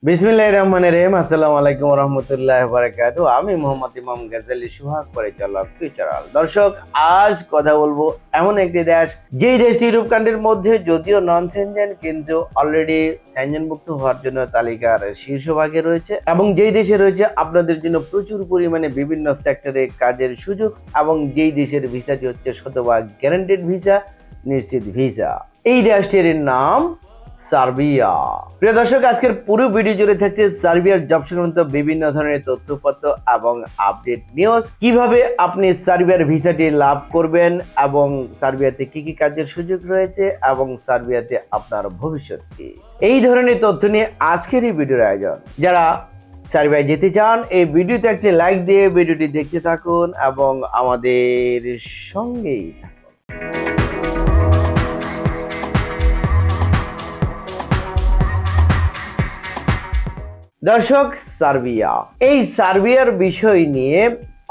বিসমিল্লাহির রহমানির রহিম। আসসালামু আলাইকুম ওয়া রাহমাতুল্লাহি ওয়া বারাকাতুহু। আমি মোহাম্মদ ইমাম গাজ্জালী সুহাগ পরিচালক ফিউচারাল। দর্শক, আজ কথা বলবো এমন একটি দেশ, যেই দেশটি ইউরোপ কান্ট্রির মধ্যে যদিও নন সেনজেন কিন্তু অলরেডি সেনজেনভুক্ত হওয়ার জন্য তালিকার শীর্ষভাগে রয়েছে, এবং যেই দেশে রয়েছে আপনাদের জন্য প্রচুর পরিমাণে বিভিন্ন সেক্টরে কাজের সুযোগ, এবং যেই দেশের ভিসাটি হচ্ছে শতভাগ গ্যারান্টেড ভিসা, নিশ্চিত ভিসা। এই দেশটির নাম সার্বিয়া। প্রিয় দর্শক, আজকের পুরো ভিডিও জুড়ে থাকছে সার্বিয়ার জব সংক্রান্ত বিভিন্ন ধরনের তথ্যপত্র এবং আপডেট নিউজ। কিভাবে আপনি সার্বিয়ার ভিসাটি লাভ করবেন, এবং সার্বিয়াতে কি কি কাজের সুযোগ রয়েছে, এবং সার্বিয়াতে আপনার ভবিষ্যৎ কি, এই ধরনের তথ্য নিয়ে আজকের এই ভিডিওর আয়োজন। যারা সার্বিয়ায় যেতে চান, এই ভিডিওতে একটি লাইক দিয়ে ভিডিওটি দেখতে থাকুন এবং আমাদের সঙ্গেই থাকুন। দর্শক, সার্বিয়া, এই সার্বিয়ার বিষয় নিয়ে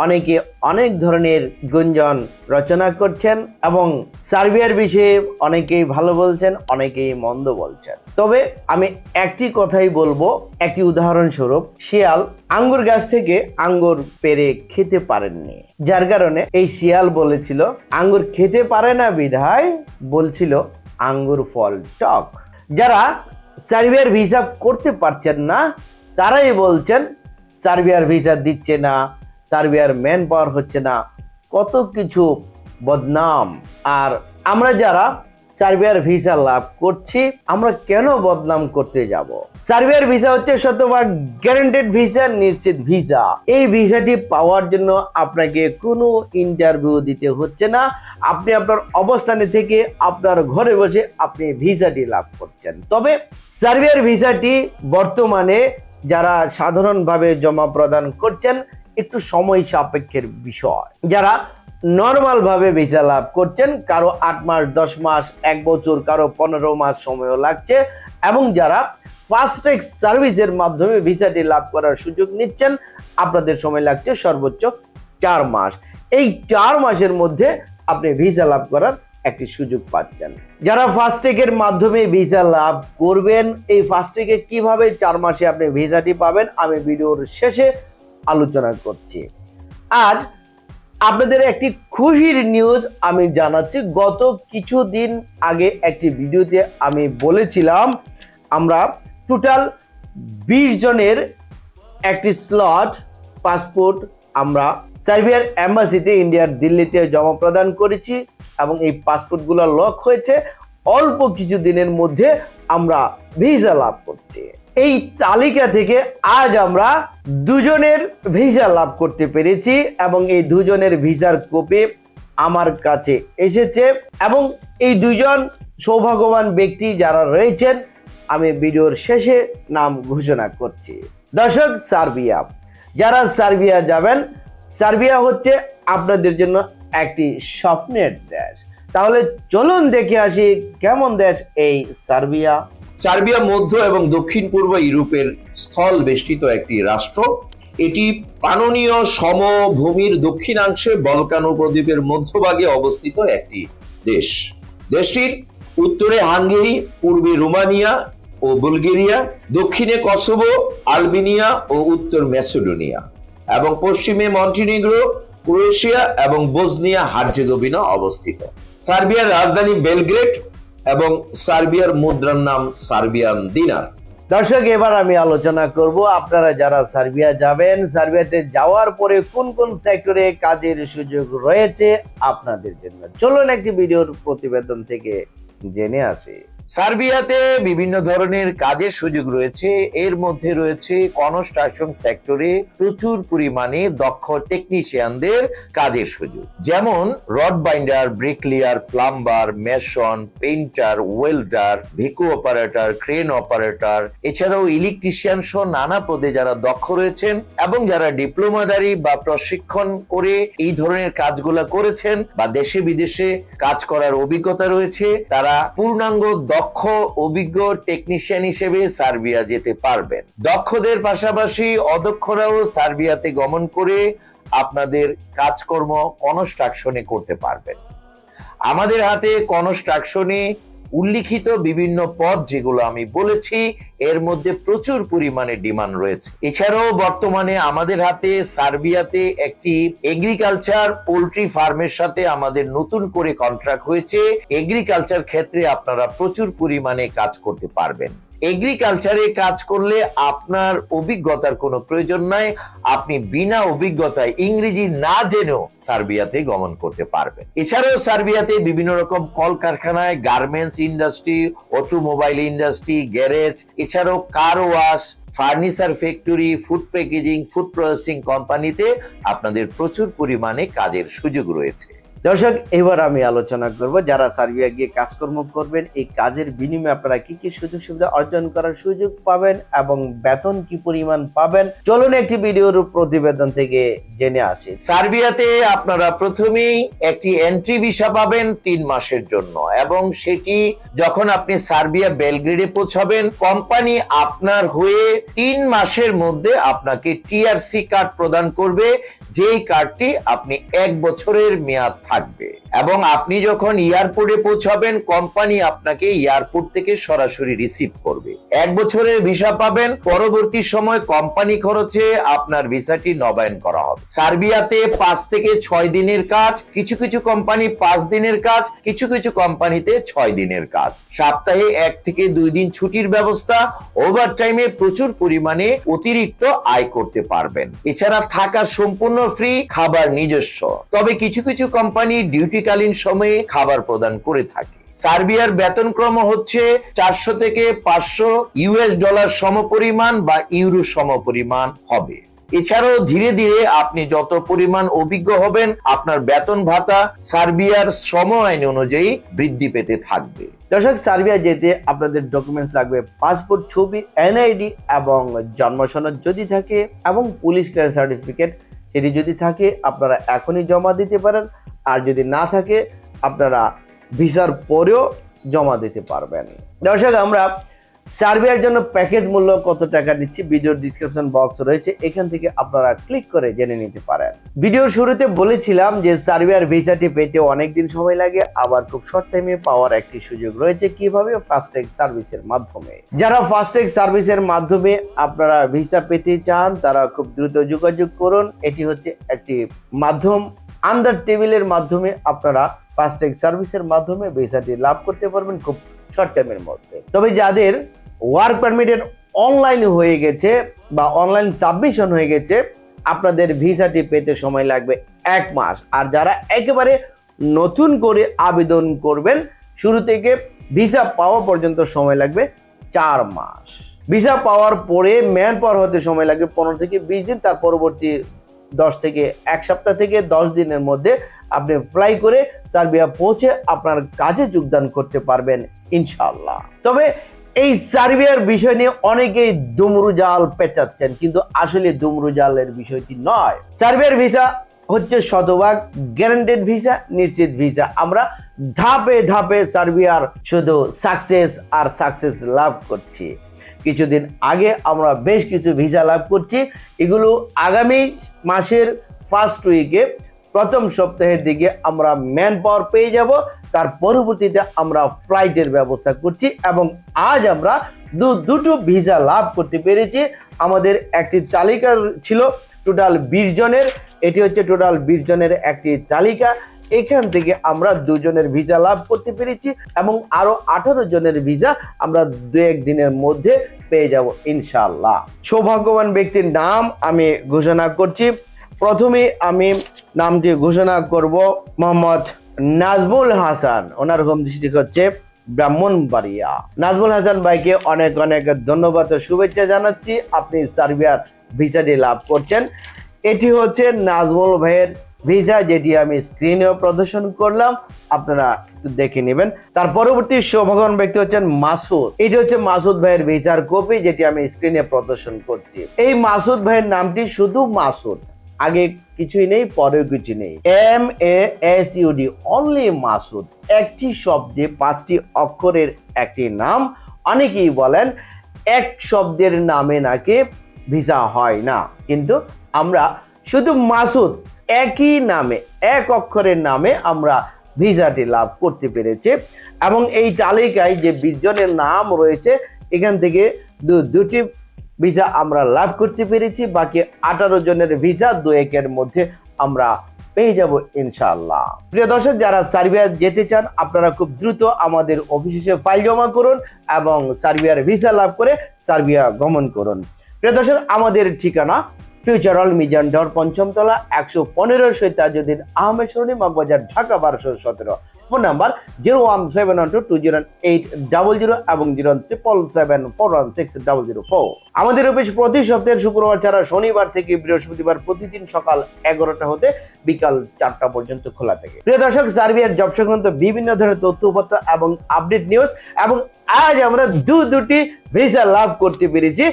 অনেকে অনেক ধরনের গুঞ্জন রচনা করছেন, এবং সার্বিয়ার বিষয়ে অনেকেই ভালো বলছেন, অনেকেই মন্দ বলছেন। তবে আমি একটি কথাই বলবো, একটি উদাহরণস্বরূপ, শিয়াল আঙ্গুর গাছ থেকে আঙ্গুর পেড়ে খেতে পারেননি, যার কারণে এই শিয়াল বলেছিল আঙ্গুর খেতে পারে না, বিধায় বলছিল আঙ্গুর ফল টক। যারা সার্বিয়ার ভিসা করতে পারছেন না, তারাই বলছেন সার্বিয়ার ভিসা দিচ্ছে না, সার্বিয়ার ম্যান পাওয়ার হচ্ছে না, কত কিছু বদনাম। আর আমরা যারা সার্বিয়ার ভিসা লাভ করছি, আমরা কেন বদনাম করতে যাব? সার্বিয়ার ভিসা হচ্ছে শতভাগ গ্যারান্টেড ভিসা, নিশ্চিত ভিসা। এই ভিসাটি পাওয়ার জন্য আপনাকে কোনো ইন্টারভিউ দিতে হচ্ছে না। আপনি আপনার অবস্থানে থেকে আপনার ঘরে বসে আপনি ভিসাটি লাভ করছেন। তবে সার্বিয়ার ভিসাটি বর্তমানে যারা সাধারণভাবে জমা প্রদান করছেন, একটু সময় সাপেক্ষের বিষয়। যারা নর্মাল ভাবে ভিসা লাভ করছেন, কারো 8 মাস, 10 মাস, 1 বছর, কারো 15 মাস সময়ও লাগছে, এবং যারা ফাস্ট ট্র্যাক সার্ভিসের মাধ্যমে ভিসাটি লাভ করার সুযোগ নিচ্ছেন, আপনাদের সময় লাগছে সর্বোচ্চ 4 মাস। এই 4 মাসের মধ্যে আপনি ভিসা লাভ করার একটি সুযোগ পাচ্ছেন। যারা ফাস্ট ট্র্যাকের মাধ্যমে ভিসা লাভ করবেন, এই ফাস্ট ট্র্যাকে কিভাবে 4 মাসে আপনি ভিসাটি পাবেন, আমি ভিডিওর শেষে আলোচনা করছি। আজ আপনাদের একটি খুশির নিউজ আমি জানাচ্ছি। গত কিছুদিন আগে একটি ভিডিওতে আমি বলেছিলাম আমরা টোটাল 20 জনের একটি স্লট পাসপোর্ট আমরা সার্বিয়ার এম্বাসিতে, ইন্ডিয়ার দিল্লিতে জমা প্রদান করেছি, এবং এই পাসপোর্টগুলো লক হয়েছে। অল্প কিছু দিনের মধ্যে আমরা ভিসা লাভ করছি। এই তালিকা থেকে আজ আমরা 2 জনের ভিসা লাভ করতে পেরেছি, এবং এই 2 জনের ভিসার কপি আমার কাছে এসেছে, এবং এই 2 জন সৌভাগ্যবান ব্যক্তি যারা রয়েছেন, আমি ভিডিওর শেষে নাম ঘোষণা করছি। দর্শক, সার্বিয়া, যারা সার্বিয়া যাবেন, সার্বিয়া হচ্ছে আপনাদের জন্য একটি স্বপ্নের দেশ। তাহলে চলুন দেখে আসি কেমন দেশ এই সার্বিয়া। সার্বিয়া মধ্য এবং দক্ষিণ পূর্ব ইউরোপের স্থল বেষ্টিত একটি রাষ্ট্র। এটি পাননীয় সমভূমির দক্ষিণাংশে বলকান উপদ্বীপের মধ্যভাগে অবস্থিত একটি দেশ। দেশটির উত্তরে হাঙ্গেরি, পূর্বে রোমানিয়া ও বুলগেরিয়া, দক্ষিণে কসোভো, আলবেনিয়া ও উত্তর ম্যাসেডোনিয়া, এবং পশ্চিমে মন্টিনিগ্রো, ক্রোয়েশিয়া এবং বসনিয়া হার্জেগোভিনা অবস্থিত। সার্বিয়ার রাজধানী বেলগ্রেড, এবং সার্বিয়ার মুদ্রার নাম সার্বিয়ান দিনার। দর্শক, এবার আমি আলোচনা করব আপনারা যারা সার্বিয়া যাবেন, সার্বিয়াতে যাওয়ার পরে কোন কোন সেক্টরে কাজের সুযোগ রয়েছে আপনাদের জন্য। চলুন একটি ভিডিওর প্রতিবেদন থেকে জেনে আসি। সার্বিয়াতে বিভিন্ন ধরনের কাজের সুযোগ রয়েছে। এর মধ্যে রয়েছে কনস্ট্রাকশন সেক্টরে প্রচুর পরিমাণে দক্ষ টেকনিশিয়ানদের কাজের সুযোগ, যেমন rod binder, bricklayer, plumber, mason, painter, welder, ভিকু অপারেটর, ক্রেন অপারেটর, এছাড়াও ইলেকট্রিশিয়ান সহ নানা পদে যারা দক্ষ রয়েছেন, এবং যারা ডিপ্লোমাদারি বা প্রশিক্ষণ করে এই ধরনের কাজগুলো করেছেন বা দেশে বিদেশে কাজ করার অভিজ্ঞতা রয়েছে, তারা পূর্ণাঙ্গ দক্ষ অভিজ্ঞ টেকনিশিয়ান হিসেবে সার্বিয়া যেতে পারবেন। দক্ষদের পাশাপাশি অদক্ষরাও সার্বিয়াতে গমন করে আপনাদের কাজকর্ম কনস্ট্রাকশনে করতে পারবেন। আমাদের হাতে কনস্ট্রাকশনে উল্লিখিত বিভিন্ন পদ যেগুলো আমি বলেছি এর মধ্যে প্রচুর পরিমাণে ডিমান্ড রয়েছে। এছাড়াও বর্তমানে আমাদের হাতে সার্বিয়াতে একটি এগ্রিকালচার পোল্ট্রি ফার্মের সাথে আমাদের নতুন করে কন্ট্রাক্ট হয়েছে। এগ্রিকালচার ক্ষেত্রে আপনারা প্রচুর পরিমাণে কাজ করতে পারবেন। এগ্রিকালচারে কাজ করলে আপনার অভিজ্ঞতার কোনো প্রয়োজন নাই, আপনি বিনা অভিজ্ঞতায় ইংরেজি না জেনেও সার্বিয়াতে গমন করতে পারবেন। এছাড়াও সার্বিয়াতে বিভিন্ন রকম কলকারখানায়, garments industry, automobile industry, garage, এছাড়াও car wash, furniture factory, food packaging, food processing কোম্পানিতে আপনাদের প্রচুর পরিমাণে কাজের সুযোগ রয়েছে। দর্শক, এবার আমি আলোচনা করব যারা সার্বিয়া গিয়ে কাজকর্ম করবেন এই কাজের বিনিময়ে আপনারা কি কি সুযোগ সুবিধা অর্জন করার সুযোগ পাবেন এবং বেতন কি পরিমাণ পাবেন। চলুন একটি ভিডিওর প্রতিবেদন থেকে জেনে আসি। সার্বিয়াতে আপনারা প্রথমেই একটি এন্ট্রি ভিসা পাবেন 3 মাসের জন্য, এবং সেটি যখন আপনি সার্বিয়া বেলগ্রেডে পৌঁছাবেন কোম্পানি আপনার হয়ে 3 মাসের মধ্যে আপনাকে টিআরসি কার্ড প্রদান করবে, যেই কার্ডটি আপনি 1 বছরের মেয়াদ থাকবে। এবং আপনি যখন এয়ারপোর্টে পৌঁছাবেন কোম্পানি আপনাকে এয়ারপোর্ট থেকে সরাসরি রিসিভ করবে। 1 বছরের ভিসা পাবেন, পরবর্তী সময় কোম্পানি খরচে আপনার ভিসাটি নবায়ন করা হবে। সার্বিয়াতে 5 থেকে 6 দিনের কাজ, কিছু কিছু কোম্পানি 5 দিনের কাজ, কিছু কিছু কোম্পানিতে 6 দিনের কাজ। সপ্তাহে 1 থেকে 2 দিন ছুটির ব্যবস্থা, ওভারটাইমে প্রচুর পরিমাণে অতিরিক্ত আয় করতে পারবেন। এছাড়া থাকা সম্পূর্ণ ফ্রি, খাবার নিজস্ব। তবে কিছু কিছু কোম্পানি ডিউটিকালীন সময়ে খাবার প্রদান করে থাকে। সার্বিয়ার বেতনক্রম হচ্ছে 400 থেকে 500 ইউএস ডলার সমপরিমাণ বা ইউরো সমপরিমাণ হবে। এছাড়াও ধীরে ধীরে আপনি যত পরিমাণ অভিজ্ঞ হবেন আপনার বেতন ভাতা সার্বিয়ার শ্রম আইন অনুযায়ী বৃদ্ধি পেতে থাকবে। দর্শক, সার্বিয়া যেতে আপনাদের ডকুমেন্টস লাগবে পাসপোর্ট, ছবি, এনআইডি এবং জন্ম সনদ যদি থাকে, এবং পুলিশ ক্লিয়ারেন্স সার্টিফিকেট সেটি যদি থাকে আপনারা এখনই জমা দিতে পারেন। আর যদি না থাকে আপনারা ভিসার পরেও জমা দিতে পারবেন। দর্শক, আমরা সার্বিয়ার জন্য প্যাকেজ মূল্য কত টাকা নিচ্ছি ভিডিওর ডিসক্রিপশন বক্স রয়েছে, এখান থেকে আপনারা ক্লিক করে জেনে নিতে পারেন। ভিডিওর শুরুতে বলেছিলাম যে সার্বিয়ার ভিসাটি পেতে অনেকদিন সময় লাগে, আবার খুব শর্ট টাইমে পাওয়ার একটি সুযোগ রয়েছে। কিভাবে? ফাস্ট্যাগ সার্ভিসের মাধ্যমে। যারা ফাস্ট্যাগ সার্ভিসের মাধ্যমে আপনারা ভিসা পেতে চান তারা খুব দ্রুত যোগাযোগ করুন। এটি হচ্ছে একটি মাধ্যম, আন্ডার টেবিলের মাধ্যমে আপনারা ফাস্ট্যাগ সার্ভিসের মাধ্যমে ভিসাটি লাভ করতে পারবেন খুব শর্ট টাইমের মধ্যে। তবে যাদের ওয়ার্ক পারমিটের অনলাইন হয়ে গেছে বা অনলাইন সাবমিশন হয়ে গেছে আপনাদের ভিসাটি পেতে সময় লাগবে 1 মাস। আর যারা একেবারে নতুন করে আবেদন করবেন শুরু থেকে ভিসা পাওয়া পর্যন্ত সময় লাগবে 4 মাস। ভিসা পাওয়ার পরে ম্যান পাওয়ার হতে সময় লাগবে 15 থেকে 20 দিন। তার পরবর্তী 10 থেকে 1 সপ্তাহ থেকে 10 দিনের মধ্যে আপনি ফ্লাই করে সার্বিয়া পৌঁছে আপনার কাজে যোগদান করতে পারবেন ইনশাআল্লাহ। তবে এই সার্বিয়ার বিষয় নিয়ে অনেকেই দুমরুজাল পেঁচাচ্ছেন, কিন্তু আসলে দুমরুজালের বিষয়টি নয়। সার্বিয়ার ভিসা হচ্ছে শতভাগ গ্যারান্টেড ভিসা, নিশ্চিত ভিসা। আমরা ধাপে ধাপে সার্বিয়ার শুধু সাকসেস আর সাকসেস লাভ করছি। কিছুদিন আগে আমরা বেশ কিছু ভিসা লাভ করছি, এগুলো আগামী মাসের ফার্স্ট উইকে, প্রথম সপ্তাহের দিকে আমরা ম্যান পাওয়ার পেয়ে যাব। তার পরবর্তীতে আমরা ফ্লাইটের ব্যবস্থা করছি, এবং আজ আমরা দুটো ভিসা লাভ করতে পেরেছি। আমাদের একটি তালিকা ছিল টোটাল 20 জনের, এটি হচ্ছে টোটাল 20 জনের একটি তালিকা। এখান থেকে আমরা 2 জনের ভিসা লাভ করতে পেরেছি, এবং আরো 18 জনের ভিসা আমরা 2-1 দিনের মধ্যে পেয়ে যাব ইনশাআল্লাহ। সৌভাগ্যবান ব্যক্তির নাম আমি ঘোষণা করছি। প্রথমে আমি নামটি ঘোষণা করব মোহাম্মদ নাজমুল হাসান। ওনার হোম ডিস্ট্রিক্ট হচ্ছে ব্রাহ্মণবাড়িয়া। নাজমুল হাসান ভাইকে অনেক অনেক ধন্যবাদ ও শুভেচ্ছা জানাচ্ছি, আপনি সার্বিয়ার ভিসাটি লাভ করছেন। এটি হচ্ছে নাজমুল ভাইয়ের ভিসা, যেটি আমি স্ক্রিনেও প্রদর্শন করলাম, আপনারা দেখে নেবেন। তার পরবর্তী সৌভাগ্যবান ব্যক্তি হচ্ছেন মাসুদ। এটি হচ্ছে মাসুদ ভাইয়ের ভিসার কপি, যেটি আমি স্ক্রিনে প্রদর্শন করছি। এই মাসুদ ভাইয়ের নামটি শুধু মাসুদ, আগে কিছুই নেই পরেও কিছু নেই, MASUD, অনলি মাসুদ। একটি শব্দে 5টি অক্ষরের একটি নাম। অনেকেই বলেন এক শব্দের নামে নাকি ভিসা হয় না, কিন্তু আমরা শুধু মাসুদ একই নামে, এক অক্ষরের নামে আমরা ভিসাটি লাভ করতে পেরেছে এবং এই তালিকায় যে 20 জনের নাম রয়েছে এখান থেকে দুটি ভিসা আমরা লাভ করতে পেরেছি, বাকি 18 জনের ভিসা 2-1 মধ্যে আমরা পেয়ে যাব ইনশাআল্লাহ। প্রিয় দর্শক, যারা সার্বিয়া যেতে চান আপনারা খুব দ্রুত আমাদের অফিসে ফাইল জমা করুন এবং সার্বিয়ার ভিসা লাভ করে সার্বিয়া গমন করুন। প্রিয় দর্শক, আমাদের ঠিকানা ফিউচার অল মিজান টাওয়ার 5ম তলা 115 শহীদ তাজউদ্দিন আহমেদ সরণি মগবাজার ঢাকা 1217। ফোন নাম্বার 017120800 এবং 077741600। আমাদের অফিস প্রতি সপ্তাহের শুক্রবার ছাড়া শনিবার থেকে বৃহস্পতিবার প্রতিদিন সকাল 11টা হতে বিকাল 4টা পর্যন্ত খোলা থাকে। প্রিয় দর্শক, সার্বিয়ার জব সংক্রান্ত বিভিন্ন ধরনের তথ্যপত্র এবং আপডেট নিউজ এবং আজ আমরা দুটি ভিসা লাভ করতে পেরেছি,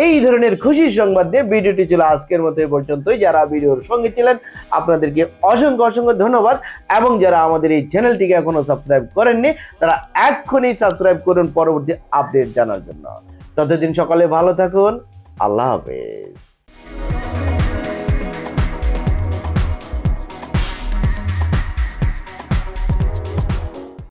এই ধরনের খুশির সংবাদ দিয়ে ভিডিওটি ছিল আজকের মতো এই পর্যন্তই। যারা ভিডিওর সঙ্গে ছিলেন আপনাদেরকে অসংখ্য ধন্যবাদ এবং যারা আমাদের এই চ্যানেলটিকে এখনো সাবস্ক্রাইব করেননি তারা এক্ষুনি সাবস্ক্রাইব করুন পরবর্তী আপডেট জানার জন্য। ততদিন সকালে ভালো থাকুন, আল্লাহ হাফেজ।